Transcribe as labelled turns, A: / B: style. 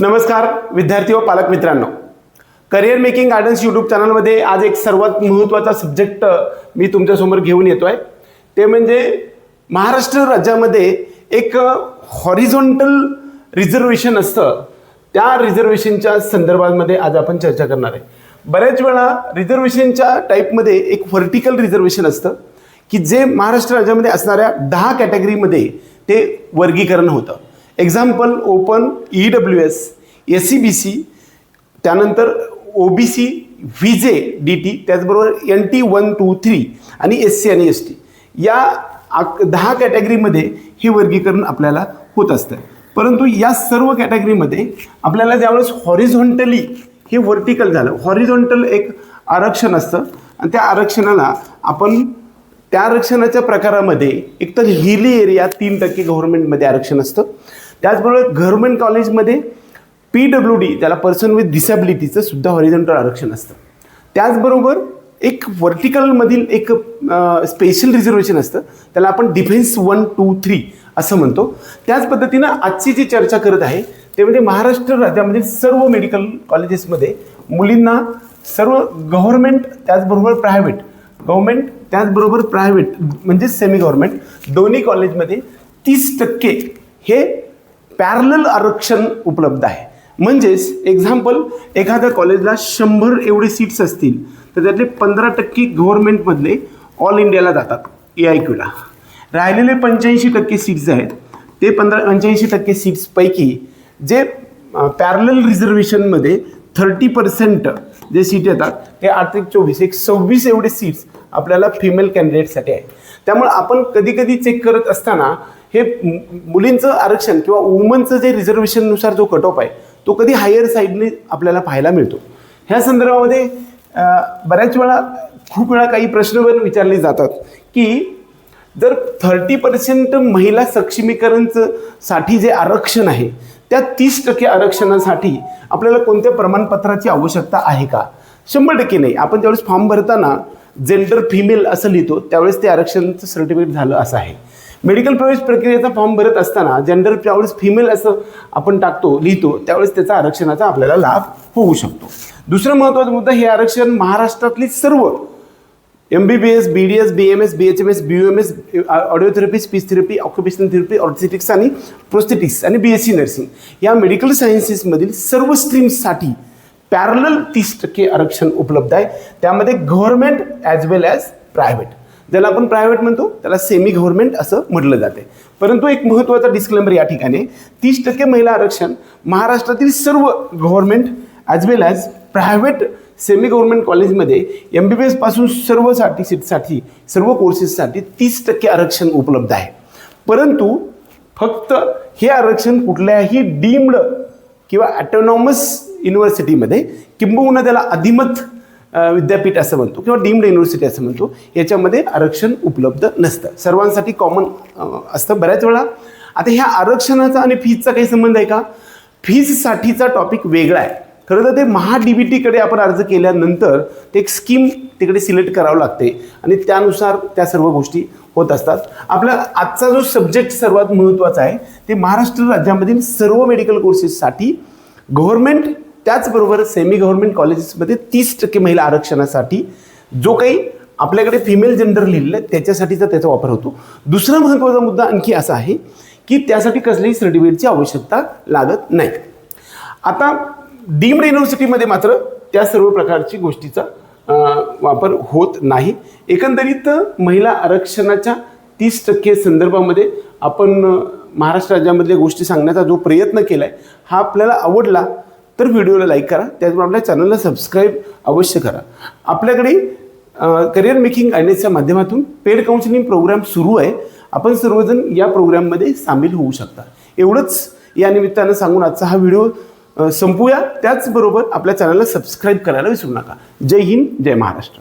A: नमस्कार विद्यार्थी व पालक मित्रांनो, करिअर मेकिंग गायडन्स यूट्यूब चॅनलमध्ये आज एक सर्वात महत्त्वाचा सब्जेक्ट मी तुमच्यासमोर घेऊन येतोय। ते म्हणजे महाराष्ट्र राज्यामध्ये एक हॉरिझॉन्टल रिझर्वेशन असतं, त्या रिझर्वेशनच्या संदर्भामध्ये आज आपण चर्चा करणार आहे। बऱ्याच वेळा रिझर्वेशनच्या टाईपमध्ये एक व्हर्टिकल रिझर्वेशन असतं की जे महाराष्ट्र राज्यामध्ये असणाऱ्या 10 कॅटेगरीमध्ये ते वर्गीकरण होतं। एक्झाम्पल ओपन, EWS, SCBC, त्यानंतर OBC, VJ, DT, त्याचबरोबर NT 1, 2, 3 आणि SC आणि ST या 10 कॅटेगरीमध्ये हे वर्गीकरण आपल्याला होत असतं। परंतु या सर्व कॅटेगरीमध्ये आपल्याला ज्यावेळेस हॉरिझॉन्टली हे व्हर्टिकल झालं, हॉरिझॉन्टल एक आरक्षण असतं आणि त्या आरक्षणाला आपण त्या आरक्षणाच्या प्रकारामध्ये एक तर हिली एरिया 3% गव्हर्नमेंटमध्ये आरक्षण असतं, त्याचबरोबर गव्हर्नमेंट कॉलेजमध्ये PWD ज्याला पर्सन विथ डिसॅबिलिटीचं सुद्धा हॉरिझॉन्टल आरक्षण असतं। त्याचबरोबर एक व्हर्टिकलमधील एक स्पेशल रिझर्वेशन असतं, त्याला आपण डिफेन्स 1, 2, 3 असं म्हणतो। त्याच पद्धतीनं आजची जी चर्चा करत आहे ते म्हणजे महाराष्ट्र राज्यामधील सर्व मेडिकल कॉलेजेसमध्ये मुलींना सर्व गव्हर्नमेंट त्याचबरोबर प्रायव्हेट, गव्हर्नमेंट त्याचबरोबर प्रायव्हेट म्हणजे सेमी गव्हर्नमेंट दोन्ही कॉलेजमध्ये 30% हे पॅरलल आरक्षण उपलब्ध आहे। म्हणजेच एक्झाम्पल एखाद्या कॉलेजला 100 एवढे सीट्स असतील तर त्यातले 15% गव्हर्नमेंटमधले ऑल इंडियाला जातात AIQला। राहिलेले 85% सीट्स आहेत ते 85% सीट्सपैकी जे पॅरलल रिझर्वेशनमध्ये 30% जे सीट येतात ते 8 × 24 26 एवढे सीट्स आपल्याला फिमेल कॅन्डिडेटसाठी आहे। त्यामुळे आपण कधी कधी चेक करत असताना हे मुलींचं आरक्षण किंवा वुमनचं जे रिझर्वेशननुसार जो कट ऑफ आहे तो कधी हायर साईडने आपल्याला पाहायला मिळतो। ह्या संदर्भामध्ये खूप वेळा काही प्रश्न विचारले जातात की जर 30% महिला सक्षमीकरणचं साठी जे आरक्षण आहे त्या 30% आरक्षणासाठी आपल्याला कोणत्या प्रमाणपत्राची आवश्यकता आहे का? 100% नाही। आपण ज्यावेळेस फॉर्म भरताना जेंडर फिमेल असं लिहितो त्यावेळेस ते आरक्षणाचं सर्टिफिकेट झालं असं आहे। मेडिकल प्रवेश प्रक्रियेचा फॉर्म भरत असताना जेंडर ज्यावेळेस फिमेल असं आपण लिहितो त्यावेळेस त्याचा आरक्षणाचा आपल्याला लाभ होऊ शकतो। दुसरा महत्त्वाचा मुद्दा, हे आरक्षण महाराष्ट्रातली सर्व MBBS, BDS, BMS, BHMS, BUMS, audio therapy, speech therapy, occupational therapy, orthotics आणि प्रोस्थेटिक्स आणि BSc नर्सिंग या मेडिकल सायन्सेसमधील सर्व स्ट्रीम्ससाठी पॅरलल 30% आरक्षण उपलब्ध आहे। त्यामध्ये government as well as private, ज्याला आपण प्रायव्हेट म्हणतो त्याला सेमी गव्हर्नमेंट असं म्हटलं जाते। परंतु एक महत्त्वाचा डिस्क्लेमर या ठिकाणी, 30% महिला आरक्षण महाराष्ट्रातील सर्व government as well as private semi government कॉलेजमध्ये MBBS पासून सर्वसाठी सीटसाठी सर्व कोर्सेससाठी 30% आरक्षण उपलब्ध आहे। परंतु फक्त हे आरक्षण कुठल्याही डीम्ड किंवा ॲटोनॉमस युनिव्हर्सिटीमध्ये किंबहुना त्याला अधिमत विद्यापीठ असं म्हणतो किंवा डीम्ड युनिव्हर्सिटी असं म्हणतो, याच्यामध्ये आरक्षण उपलब्ध नसतं, सर्वांसाठी कॉमन असतं। बऱ्याच वेळा आता ह्या आरक्षणाचा आणि फीजचा काही संबंध आहे का? फीजसाठीचा टॉपिक वेगळा आहे। खरं तर ते MHADBTकडे आपण अर्ज केल्यानंतर ते एक स्कीम तिकडे सिलेक्ट करावं लागते आणि त्यानुसार त्या सर्व गोष्टी होत असतात। आपला आजचा जो सब्जेक्ट सर्वात महत्त्वाचा आहे ते महाराष्ट्र राज्यामधील सर्व मेडिकल कोर्सेससाठी गव्हर्नमेंट त्याचबरोबर सेमी गव्हर्नमेंट कॉलेजेसमध्ये 30% महिला आरक्षणासाठी जो काही आपल्याकडे फिमेल जेंडर लिहिलेलं आहे त्याच्यासाठीचा त्याचा वापर होतो। दुसरा महत्त्वाचा मुद्दा आणखी असा आहे की त्यासाठी कसल्याही सर्टिफिकेटची आवश्यकता लागत नाही। आता डीम्ड युनिव्हर्सिटीमध्ये मात्र त्या सर्व प्रकारची गोष्टीचा वापर होत नाही। एकंदरीत महिला आरक्षणाच्या 30% संदर्भामध्ये आपण महाराष्ट्र राज्यामधल्या गोष्टी सांगण्याचा जो प्रयत्न केला आहे हा आपल्याला आवडला तर व्हिडिओला लाईक करा, त्याचबरोबर आपल्या चॅनलला सबस्क्राईब अवश्य करा। आपल्याकडे करिअर मेकिंग गायडन्सच्या माध्यमातून पेड काउन्सिलिंग प्रोग्राम सुरू आहे, आपण सर्वजण या प्रोग्राममध्ये सामील होऊ शकता। एवढंच या निमित्तानं सांगून आजचा हा व्हिडिओ संपूया। त्याचबरोबर आपल्या चॅनलला सबस्क्राईब करायला विसरू नका। जय हिंद, जय महाराष्ट्र।